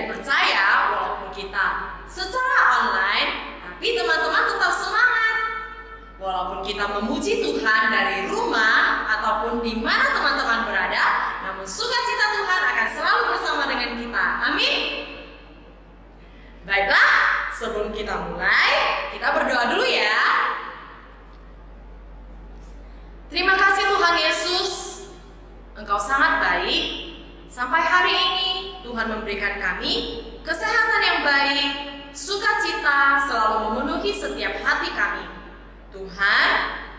dan percaya walaupun kita secara online, tapi teman-teman tetap semangat. Walaupun kita memuji Tuhan dari rumah ataupun di mana teman-teman berada, namun sukacita Tuhan akan selalu bersama dengan kita. Amin. Baiklah, sebelum kita mulai, kita berdoa dulu ya. Terima kasih Tuhan Yesus, Engkau sangat baik. Sampai hari ini Tuhan memberikan kami kesehatan yang baik, sukacita selalu memenuhi setiap hati kami. Tuhan,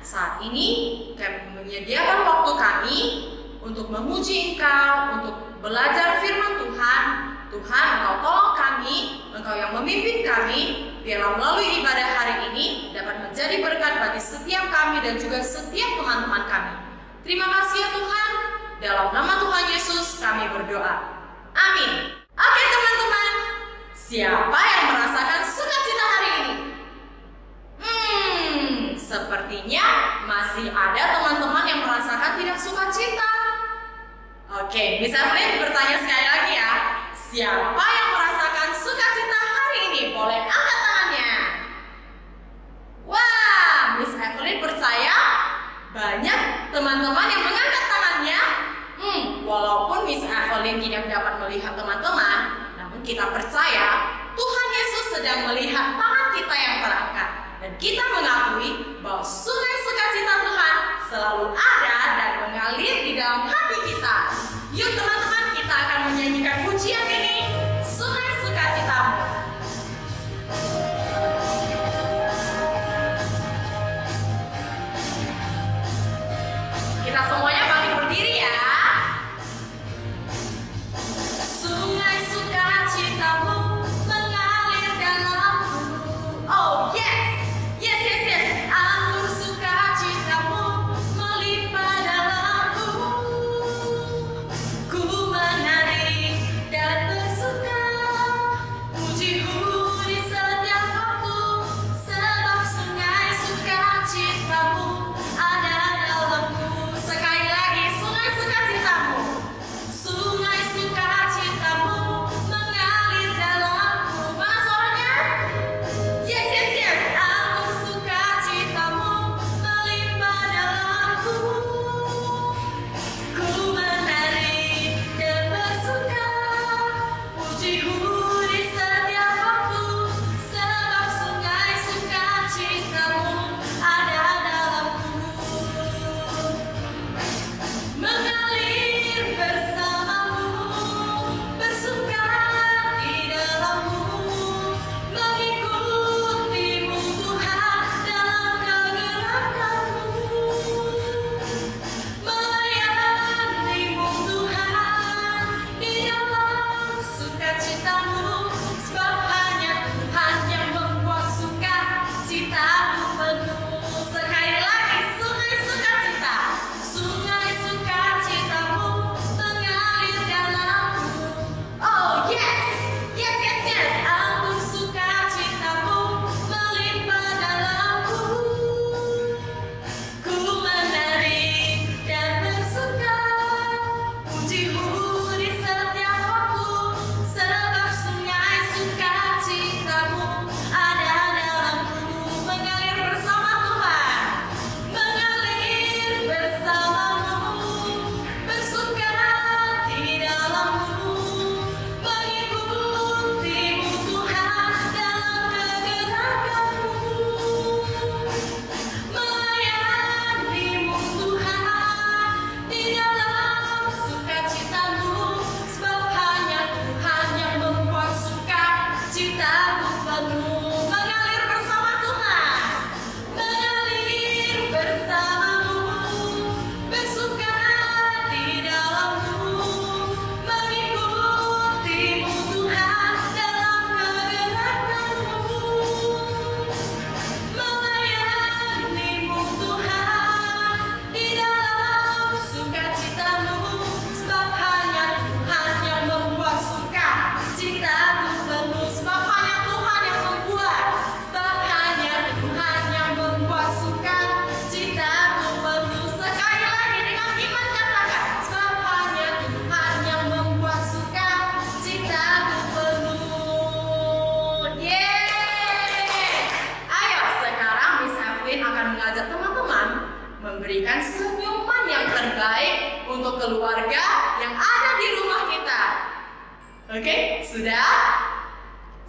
saat ini kami menyediakan waktu kami untuk memuji Engkau, untuk belajar firman Tuhan. Tuhan, Engkau tolong kami, Engkau yang memimpin kami, biarlah melalui ibadah hari ini dapat menjadi berkat bagi setiap kami dan juga setiap teman-teman kami. Terima kasih ya Tuhan, dalam nama Tuhan Yesus kami berdoa. Amin. Oke teman-teman, siapa yang merasakan sukacita hari ini? Sepertinya masih ada teman-teman yang merasakan tidak sukacita. Oke, Miss Evelyn bertanya sekali lagi ya. Siapa yang merasakan sukacita hari ini? Boleh angkat tangannya. Wah, Miss Evelyn percaya banyak teman-teman yang mengangkat tangannya. Walaupun Miss Evelyn tidak dapat melihat teman-teman, namun kita percaya Tuhan Yesus sedang melihat tangan kita yang terangkat. Dan kita mengakui bahwa sukacita Tuhan selalu ada dan mengalir di dalam hati kita. Yuk teman-teman, kita akan menyanyikan pujian ini, Sukacitamu. Kita semuanya bangkit berdiri ya. Sungai sukacitamu mengalir dalamku. Oh yes. Alur sukacitamu melimpah dalamku. Ku menari dan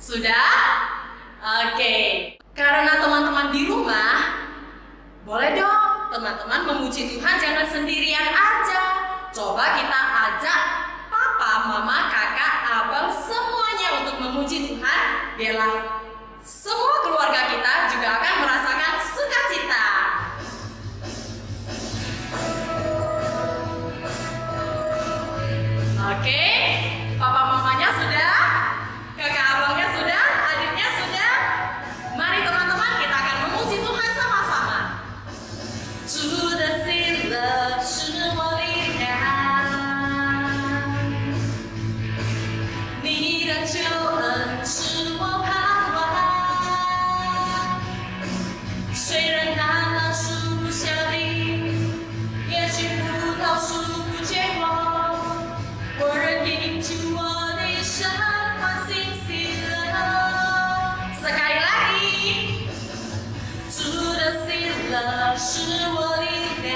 Sudah? Oke. Karena teman-teman di rumah, boleh dong teman-teman memuji Tuhan jangan sendirian aja. Coba kita ajak papa, mama, kakak, abang semuanya untuk memuji Tuhan. Biarlah semua keluarga kita juga akan merasakan sukacita. Oke, papa mamanya sudah, kakak abangnya sudah, adiknya sudah. Mari teman-teman kita akan memuji Tuhan sama-sama. 主的喜乐是我力量，你的救恩是我盼望。虽然橄榄树不效力，也许葡萄树不结果，我仍因主我的神欢欣喜乐。Sekali lagi， 主的喜乐是我力量，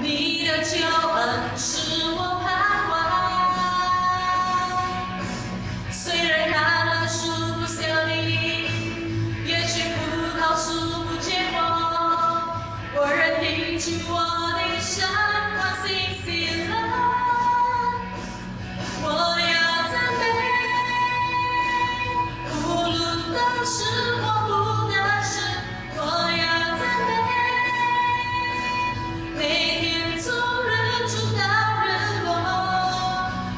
你的救恩是我盼望。虽然橄榄树不效力，也许葡萄树不结果，我仍因主我的神欢欣喜乐。我要赞美，无论当时或不得时，我要赞美。每天从日出到日落，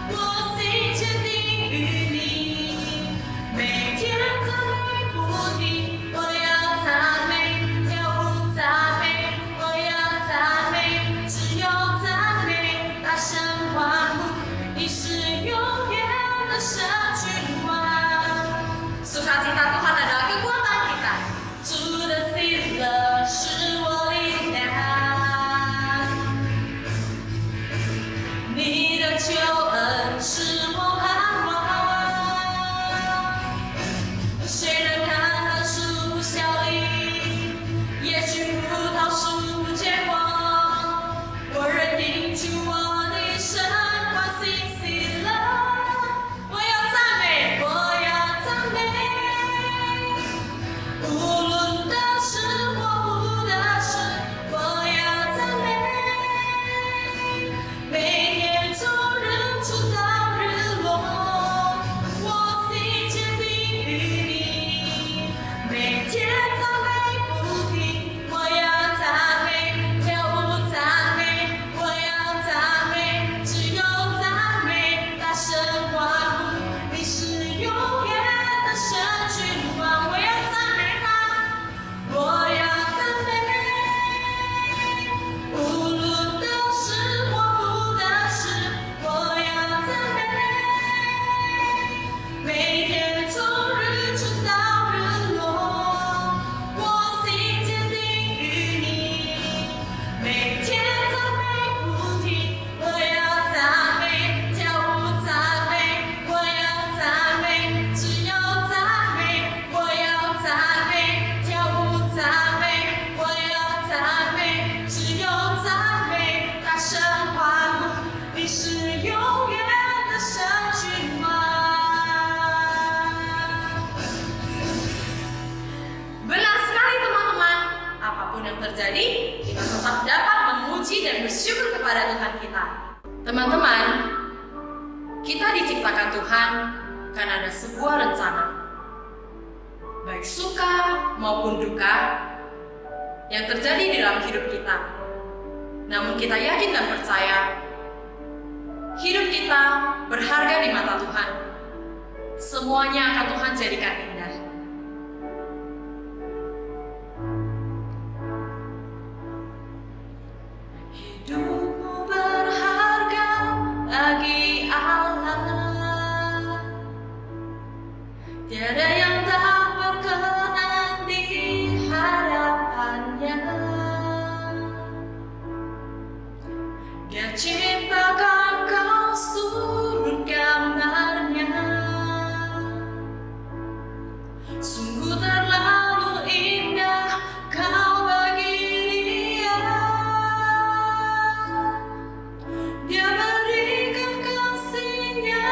我心坚定于你。每天赞美不停，我要赞美，跳舞赞美，我要赞美，只有赞美，大声欢呼，你是永远的神君王。Sukacita Tuhan adalah kekuatan kita. 主的喜乐是我力量，你的救恩是我盼望。虽然橄榄树不效力，也许葡萄树不结果，我仍因主我的神欢欣喜乐。我要赞美，我要赞美，无论得时或不得时，我要赞美。每天从日出到日落，我心坚定于你。每天赞美不停，我要赞美，跳舞赞美，我要赞美，只有赞美，大声欢呼，你是永远的神君王。我要赞美他，我要赞美，无论得时或不得时，我要赞美。每天从日出到日落，我心坚定于你。每天赞美不停，我要赞美，跳舞赞美，我要赞美，只有赞美，我要赞美，跳舞赞美，我要赞美，只有赞美，大声欢呼，你是永远的神君王。Benar sekali teman-teman, apapun yang terjadi, kita tetap dapat memuji dan bersyukur kepada Tuhan kita. Teman-teman, kita diciptakan Tuhan karena ada sebuah rencana, baik suka maupun duka, yang terjadi di dalam hidup kita. Namun kita yakin dan percaya, hidup kita berharga di mata Tuhan. Semuanya akan Tuhan jadikan indah. Hidupmu berharga bagi Allah. Tiada yang tak berkenan di hadapannya. Dia ciptakan kau surut gambarnya. Sungguh terlalu indah kau bagi dia. Dia berikan kasih-Nya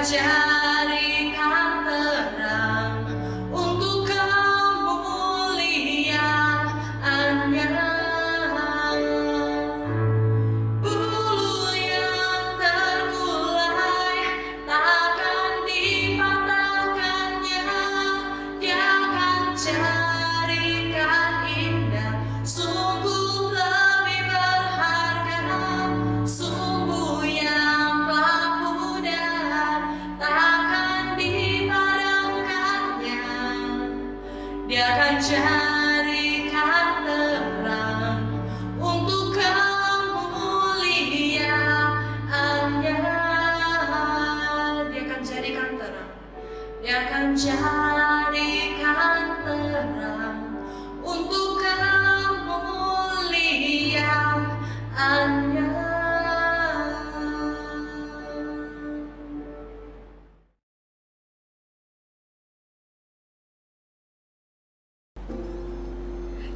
jadikan terang untuk kemuliaan-Nya. Bulu yang terkulai takkan dipatahkannya, Dia akan jadikan indah, sungguh lebih berharga. Sumbu yang telah pudar takkan dipadamkannya, Dia akan jadikan terang untuk kemuliaan-Nya. Dia akan jadikan terang, Dia akan jadikan terang untuk kemuliaan-Nya.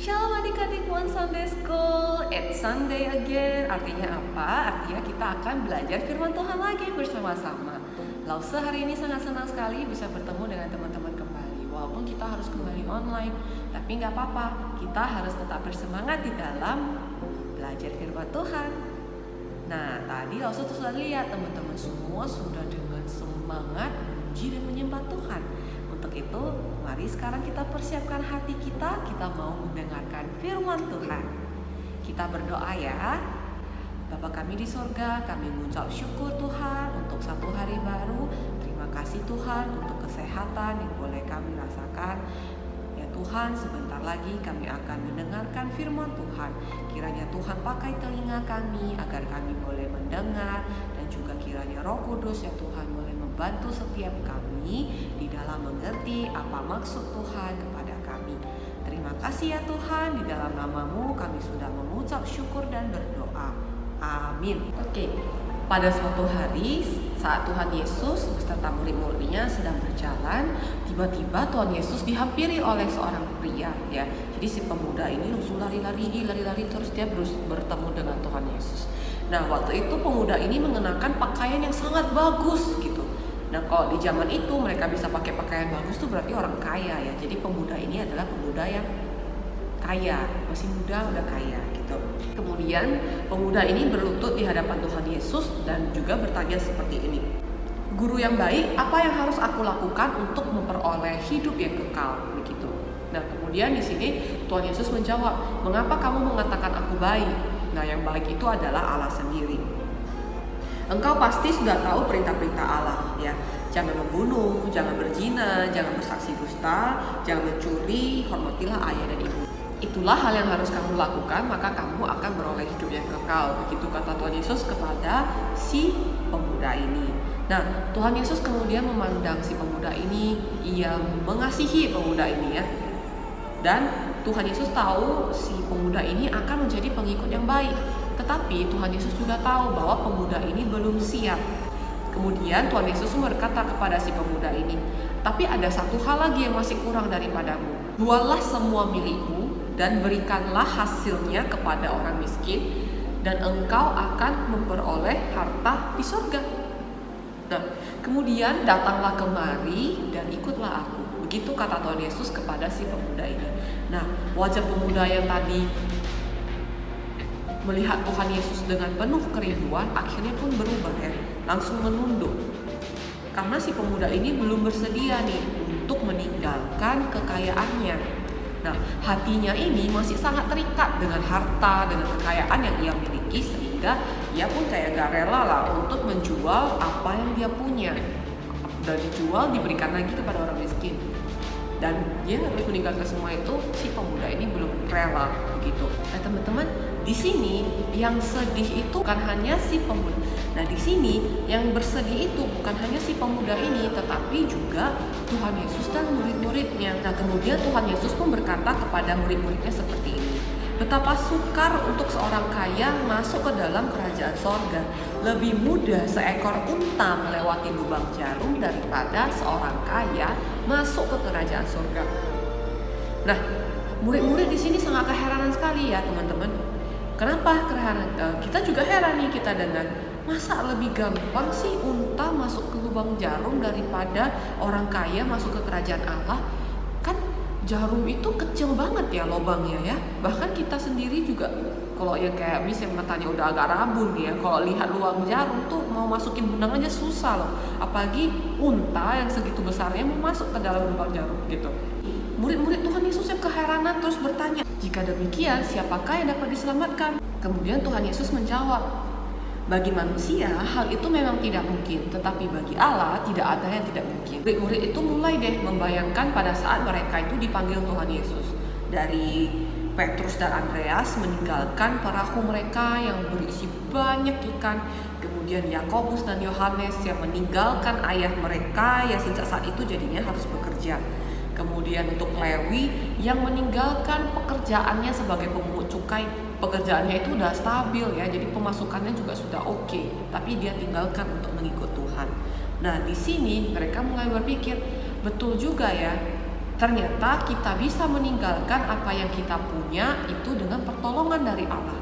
Shalom adik-adik One Sunday School, it's Sunday again. Artinya apa? Artinya kita akan belajar firman Tuhan lagi bersama-sama. Lause hari ini sangat senang sekali bisa bertemu dengan teman-teman kembali. Walaupun kita harus kembali online, tapi nggak apa-apa. Kita harus tetap bersemangat di dalam belajar firman Tuhan. Nah, tadi Lause sudah lihat teman-teman semua sudah dengan semangat memuji dan menyembah Tuhan. Untuk itu, mari sekarang kita persiapkan hati kita mau mendengarkan firman Tuhan. Kita berdoa ya. Bapa kami di sorga, kami mengucap syukur Tuhan untuk satu hari baru. Terima kasih Tuhan untuk kesehatan yang boleh kami rasakan. Ya Tuhan, sebentar lagi kami akan mendengarkan firman Tuhan. Kiranya Tuhan pakai telinga kami agar kami boleh mendengar, dan juga kiranya Roh Kudus ya Tuhan boleh membantu setiap kami di dalam mengerti apa maksud Tuhan kepada kami. Terima kasih ya Tuhan, di dalam nama-Mu kami sudah mengucap syukur dan berdoa. Amin. Oke, pada suatu hari saat Tuhan Yesus beserta murid-muridnya sedang berjalan, tiba-tiba Tuhan Yesus dihampiri oleh seorang pria ya. Jadi si pemuda ini langsung lari-lari terus dia bertemu dengan Tuhan Yesus. Nah, waktu itu pemuda ini mengenakan pakaian yang sangat bagus gitu. Nah, kalau di zaman itu mereka bisa pakai pakaian bagus tuh berarti orang kaya ya. Jadi pemuda ini adalah pemuda yang kaya, masih muda udah kaya gitu. Kemudian pemuda ini berlutut di hadapan Tuhan Yesus dan juga bertanya seperti ini. Guru yang baik, apa yang harus aku lakukan untuk memperoleh hidup yang kekal? Begitu. Nah, kemudian di sini Tuhan Yesus menjawab, mengapa kamu mengatakan aku baik? Nah, yang baik itu adalah Allah sendiri. Engkau pasti sudah tahu perintah-perintah Allah ya. Jangan membunuh, jangan berzina, jangan bersaksi dusta, jangan mencuri, hormatilah ayah dan ibu. Itulah hal yang harus kamu lakukan, maka kamu akan beroleh hidup yang kekal. Begitu kata Tuhan Yesus kepada si pemuda ini. Nah, Tuhan Yesus kemudian memandang si pemuda ini, Ia mengasihi pemuda ini ya. Dan Tuhan Yesus tahu si pemuda ini akan menjadi pengikut yang baik. Tetapi Tuhan Yesus juga tahu bahwa pemuda ini belum siap. Kemudian Tuhan Yesus berkata kepada si pemuda ini, tapi ada satu hal lagi yang masih kurang daripadamu. Juallah semua milikmu dan berikanlah hasilnya kepada orang miskin, dan engkau akan memperoleh harta di surga. Nah, kemudian datanglah kemari dan ikutlah aku. Begitu kata Tuhan Yesus kepada si pemuda ini. Nah, wajah pemuda yang tadi melihat Tuhan Yesus dengan penuh kerinduan akhirnya pun berubah ya, langsung menunduk. Karena si pemuda ini belum bersedia nih untuk meninggalkan kekayaannya. Nah, hatinya ini masih sangat terikat dengan harta, dengan kekayaan yang ia miliki, sehingga ia pun kayak gak rela lah untuk menjual apa yang dia punya. Dan dijual, diberikan lagi kepada orang miskin. Dan dia harus meninggalkan semua itu, si pemuda ini belum rela begitu. Nah teman-teman, di sini yang sedih itu bukan hanya si pemuda. Nah di sini yang bersedih itu bukan hanya si pemuda ini, tetapi juga Tuhan Yesus dan murid-muridnya. Nah kemudian Tuhan Yesus pun berkata kepada murid-muridnya seperti ini. Betapa sukar untuk seorang kaya masuk ke dalam kerajaan sorga. Lebih mudah seekor unta melewati lubang jarum daripada seorang kaya masuk ke kerajaan sorga. Nah, murid-murid di sini sangat keheranan sekali ya teman-teman. Kenapa keheranan? Kita juga heran nih kita dengan Masa lebih gampang sih unta masuk ke lubang jarum daripada orang kaya masuk ke kerajaan Allah? Kan jarum itu kecil banget ya lubangnya ya. Bahkan kita sendiri juga kalau yang kayak Miss yang matanya udah agak rabun ya, kalau lihat lubang jarum tuh mau masukin benang aja susah loh. Apalagi unta yang segitu besarnya mau masuk ke dalam lubang jarum gitu. Murid-murid Tuhan Yesus yang keheranan terus bertanya, jika demikian siapakah yang dapat diselamatkan? Kemudian Tuhan Yesus menjawab, bagi manusia hal itu memang tidak mungkin, tetapi bagi Allah tidak ada yang tidak mungkin. Murid-murid itu mulai deh membayangkan pada saat mereka itu dipanggil Tuhan Yesus. Dari Petrus dan Andreas meninggalkan perahu mereka yang berisi banyak ikan. Kemudian Yakobus dan Yohanes yang meninggalkan ayah mereka yang sejak saat itu jadinya harus bekerja. Kemudian untuk Lewi yang meninggalkan pekerjaannya sebagai pemungut cukai. Pekerjaannya itu udah stabil ya, jadi pemasukannya juga sudah oke, tapi dia tinggalkan untuk mengikut Tuhan. Nah, di sini mereka mulai berpikir, betul juga ya, ternyata kita bisa meninggalkan apa yang kita punya itu dengan pertolongan dari Allah.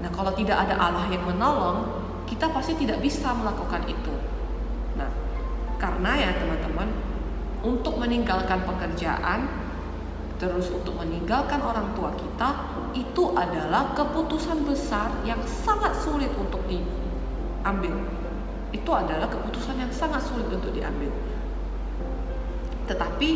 Nah, kalau tidak ada Allah yang menolong, kita pasti tidak bisa melakukan itu. Nah, karena ya teman-teman, untuk meninggalkan pekerjaan, terus untuk meninggalkan orang tua kita, itu adalah keputusan besar yang sangat sulit untuk diambil. Itu adalah keputusan yang sangat sulit untuk diambil. Tetapi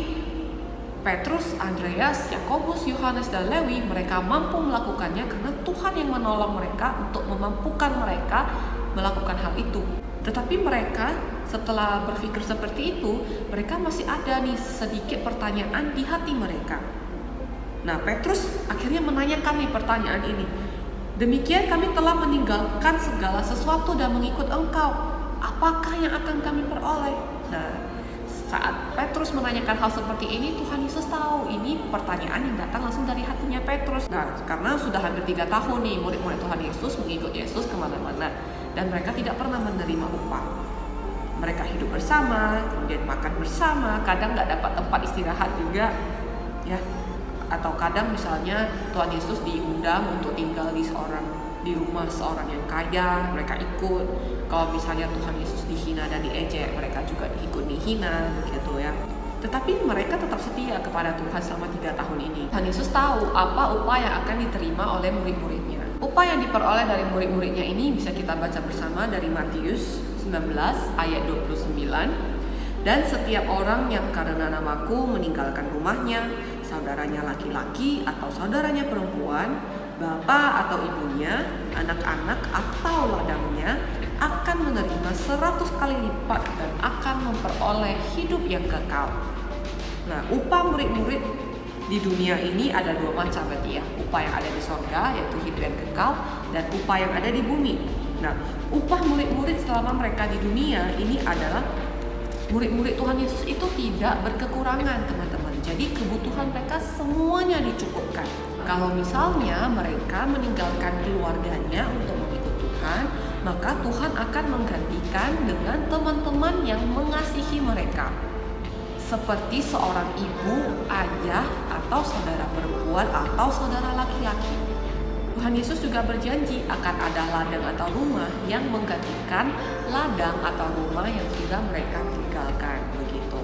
Petrus, Andreas, Yakobus, Yohanes, dan Lewi, mereka mampu melakukannya karena Tuhan yang menolong mereka untuk memampukan mereka melakukan hal itu. Tetapi mereka setelah berpikir seperti itu, mereka masih ada nih sedikit pertanyaan di hati mereka. Nah, Petrus akhirnya menanyakan nih pertanyaan ini. Demikian kami telah meninggalkan segala sesuatu dan mengikut Engkau. Apakah yang akan kami peroleh? Nah, saat Petrus menanyakan hal seperti ini, Tuhan Yesus tahu ini pertanyaan yang datang langsung dari hatinya Petrus. Nah, karena sudah hampir 3 tahun nih murid-murid Tuhan Yesus mengikut Yesus kemana-mana, dan mereka tidak pernah menerima upah. Mereka hidup bersama, kemudian makan bersama, kadang nggak dapat tempat istirahat juga, ya. Atau kadang misalnya Tuhan Yesus diundang untuk tinggal di rumah seorang yang kaya, mereka ikut. Kalau misalnya Tuhan Yesus dihina dan diejek, mereka juga ikut dihina, begitu ya. Tetapi mereka tetap setia kepada Tuhan selama 3 tahun ini. Tuhan Yesus tahu apa upah yang akan diterima oleh murid-muridnya. Upah yang diperoleh dari murid-muridnya ini bisa kita baca bersama dari Matius 19 ayat 29. Dan setiap orang yang karena namaku meninggalkan rumahnya, saudaranya laki-laki atau saudaranya perempuan, bapak atau ibunya, anak-anak atau ladangnya, akan menerima 100 kali lipat dan akan memperoleh hidup yang kekal. Nah, upah murid-murid di dunia ini ada 2 macam berarti ya. Upah yang ada di sorga yaitu hidup yang kekal, dan upah yang ada di bumi. Nah, upah murid-murid selama mereka di dunia ini adalah murid-murid Tuhan Yesus itu tidak berkekurangan, teman-teman. Jadi kebutuhan mereka semuanya dicukupkan. Kalau misalnya mereka meninggalkan keluarganya untuk mengikut Tuhan, maka Tuhan akan menggantikan dengan teman-teman yang mengasihi mereka. Seperti seorang ibu, ayah, atau saudara perempuan atau saudara laki-laki. Tuhan Yesus juga berjanji akan ada ladang atau rumah yang menggantikan ladang atau rumah yang sudah mereka tinggalkan, begitu.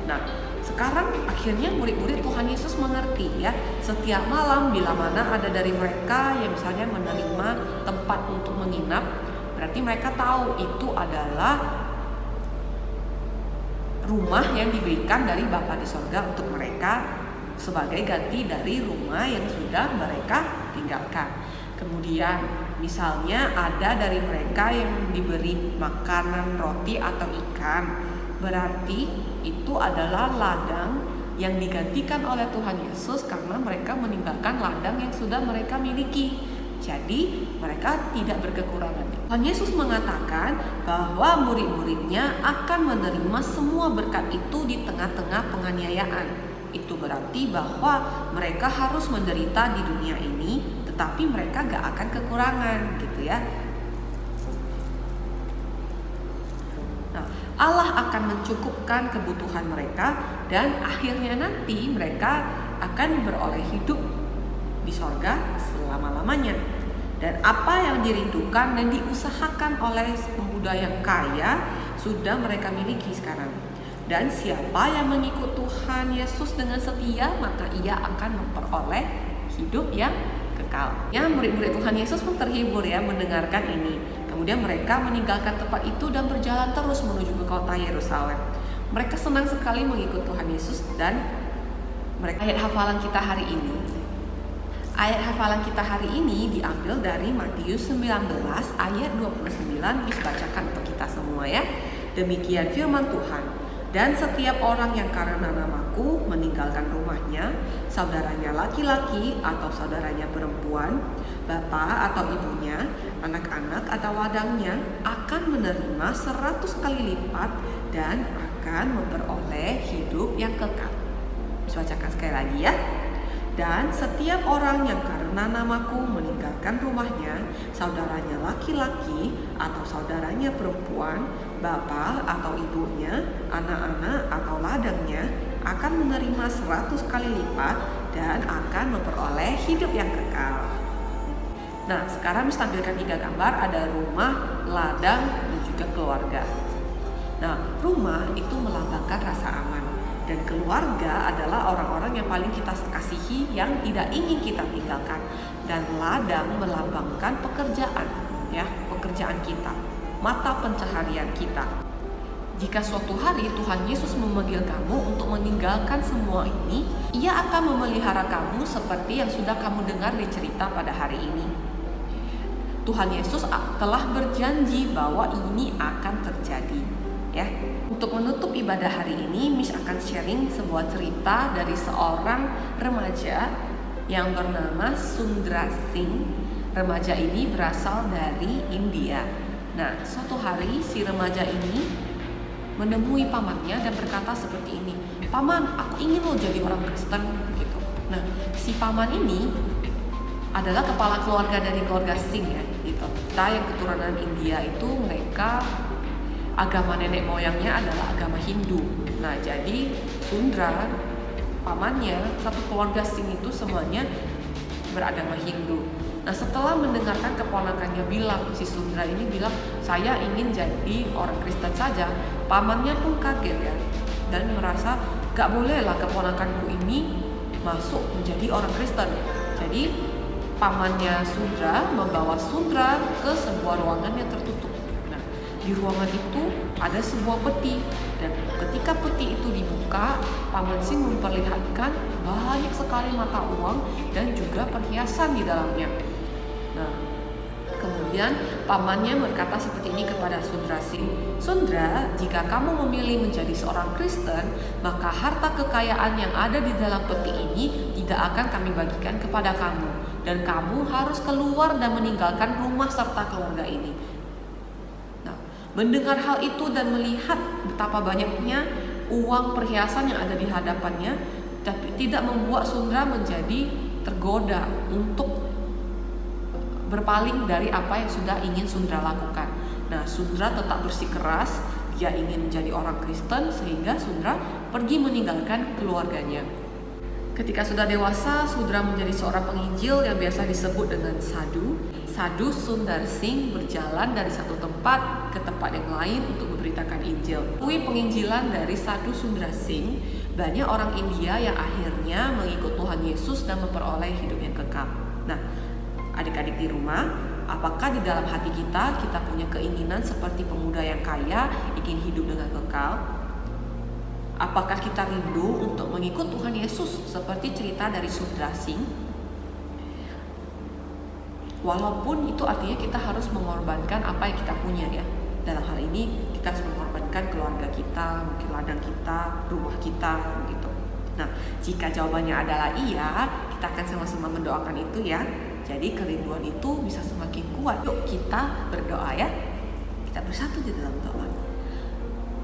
Nah, sekarang akhirnya murid-murid Tuhan Yesus mengerti ya, setiap malam bila mana ada dari mereka yang misalnya menerima tempat untuk menginap, berarti mereka tahu itu adalah rumah yang diberikan dari Bapa di sorga untuk mereka sebagai ganti dari rumah yang sudah mereka tinggalkan. Kemudian misalnya ada dari mereka yang diberi makanan roti atau ikan, berarti itu adalah ladang yang digantikan oleh Tuhan Yesus karena mereka meninggalkan ladang yang sudah mereka miliki. Jadi mereka tidak berkekurangan. Tuhan Yesus mengatakan bahwa murid-muridnya akan menerima semua berkat itu di tengah-tengah penganiayaan. Itu berarti bahwa mereka harus menderita di dunia ini, tetapi mereka gak akan kekurangan, gitu ya. Nah, Allah akan mencukupkan kebutuhan mereka, dan akhirnya nanti mereka akan beroleh hidup di sorga selama-lamanya. Dan apa yang dirindukan dan diusahakan oleh pemuda yang kaya sudah mereka miliki sekarang. Dan siapa yang mengikut Tuhan Yesus dengan setia, maka ia akan memperoleh hidup yang kekal. Ya, murid-murid Tuhan Yesus pun terhibur ya mendengarkan ini. Kemudian mereka meninggalkan tempat itu dan berjalan terus menuju ke kota Yerusalem. Mereka senang sekali mengikut Tuhan Yesus dan mereka. Ayat hafalan kita hari ini diambil dari Matius 19 ayat 29. Bacakan untuk kita semua ya. Demikian firman Tuhan. Dan setiap orang yang karena namaku meninggalkan rumahnya, saudaranya laki-laki atau saudaranya perempuan, bapa atau ibunya, anak-anak atau ladangnya, akan menerima 100 kali lipat dan akan memperoleh hidup yang kekal. Bisa bacakan sekali lagi ya. Dan setiap orang yang karena namaku meninggalkan rumahnya, saudaranya laki-laki atau saudaranya perempuan, bapa atau ibunya, anak-anak atau ladangnya, akan menerima 100 kali lipat dan akan memperoleh hidup yang kekal. Nah, sekarang Miss tampilkan 3 gambar, ada rumah, ladang, dan juga keluarga. Nah, rumah itu melambangkan rasa aman. Dan keluarga adalah orang-orang yang paling kita kasihi, yang tidak ingin kita tinggalkan. Dan ladang melambangkan pekerjaan, ya, pekerjaan kita, mata pencaharian kita. Jika suatu hari Tuhan Yesus memanggil kamu untuk meninggalkan semua ini, Ia akan memelihara kamu seperti yang sudah kamu dengar di cerita pada hari ini. Tuhan Yesus telah berjanji bahwa ini akan terjadi, ya. Untuk menutup ibadah hari ini, Miss akan sharing sebuah cerita dari seorang remaja yang bernama Sundra Singh. Remaja ini berasal dari India. Nah, suatu hari si remaja ini menemui pamannya dan berkata seperti ini, "Paman, aku ingin loh jadi orang Kristen," gitu. Nah, si paman ini adalah kepala keluarga dari keluarga Singh ya, gitu. Kita yang keturunan India itu mereka agama nenek moyangnya adalah agama Hindu. Nah, jadi Sundra, pamannya, satu keluarga Singh itu semuanya beragama Hindu. Nah, setelah mendengarkan keponakannya bilang, si Sundra ini bilang, "Saya ingin jadi orang Kristen saja." Pamannya pun kaget ya, dan merasa gak bolehlah keponakanku ini masuk menjadi orang Kristen. Jadi pamannya Sundra membawa Sundra ke sebuah ruangan yang tertutup. Di ruangan itu ada sebuah peti, dan ketika peti itu dibuka, Paman Singh memperlihatkan banyak sekali mata uang dan juga perhiasan di dalamnya. Nah, kemudian pamannya berkata seperti ini kepada Sundra Singh, "Sundra, jika kamu memilih menjadi seorang Kristen, maka harta kekayaan yang ada di dalam peti ini tidak akan kami bagikan kepada kamu, dan kamu harus keluar dan meninggalkan rumah serta keluarga ini." Mendengar hal itu dan melihat betapa banyaknya uang perhiasan yang ada di hadapannya, tapi tidak membuat Sundra menjadi tergoda untuk berpaling dari apa yang sudah ingin Sundra lakukan. Nah, Sundra tetap bersikeras, dia ingin menjadi orang Kristen, sehingga Sundra pergi meninggalkan keluarganya. Ketika sudah dewasa, Sundra menjadi seorang penginjil yang biasa disebut dengan sadhu. Sadhu Sundar Singh berjalan dari satu tempat ke tempat yang lain untuk memberitakan Injil. Melalui penginjilan dari Sadhu Sundar Singh, banyak orang India yang akhirnya mengikut Tuhan Yesus dan memperoleh hidup yang kekal. Nah, adik-adik di rumah, apakah di dalam hati kita punya keinginan seperti pemuda yang kaya, ingin hidup dengan kekal? Apakah kita rindu untuk mengikut Tuhan Yesus seperti cerita dari Sundar Singh? Walaupun itu artinya kita harus mengorbankan apa yang kita punya ya. Dalam hal ini kita harus mengorbankan keluarga kita, mungkin ladang kita, rumah kita gitu. Nah, jika jawabannya adalah iya, kita akan sama-sama mendoakan itu ya. Jadi kerinduan itu bisa semakin kuat. Yuk kita berdoa ya. Kita bersatu di dalam doa.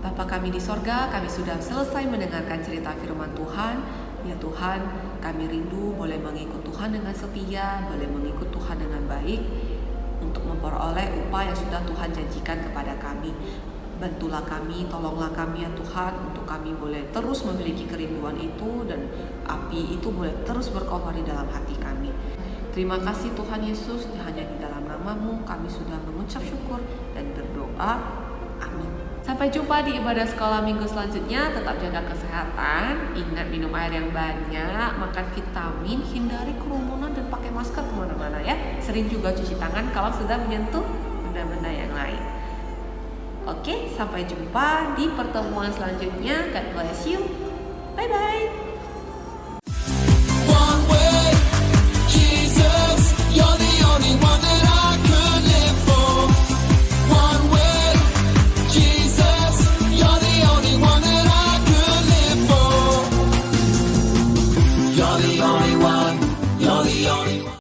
Bapa kami di sorga, kami sudah selesai mendengarkan cerita firman Tuhan. Ya Tuhan, kami rindu boleh mengikut Tuhan dengan setia, boleh mengikut Tuhan dengan baik, untuk memperoleh upah yang sudah Tuhan janjikan kepada kami. Bantulah kami, tolonglah kami ya Tuhan, untuk kami boleh terus memiliki kerinduan itu, dan api itu boleh terus berkobar di dalam hati kami. Terima kasih Tuhan Yesus, hanya di dalam namamu kami sudah mengucap syukur dan berdoa. Amin. Sampai jumpa di ibadah sekolah minggu selanjutnya. Tetap jaga kesehatan, ingat minum air yang banyak, makan vitamin, hindari kerumunan dan pakai masker kemana-mana ya. Sering juga cuci tangan kalau sudah menyentuh benda-benda yang lain. Oke, sampai jumpa di pertemuan selanjutnya. God bless you. Bye-bye. One way, Jesus, you're the only one that I could live for. One way, Jesus, you're the only one that I could live for. You're the only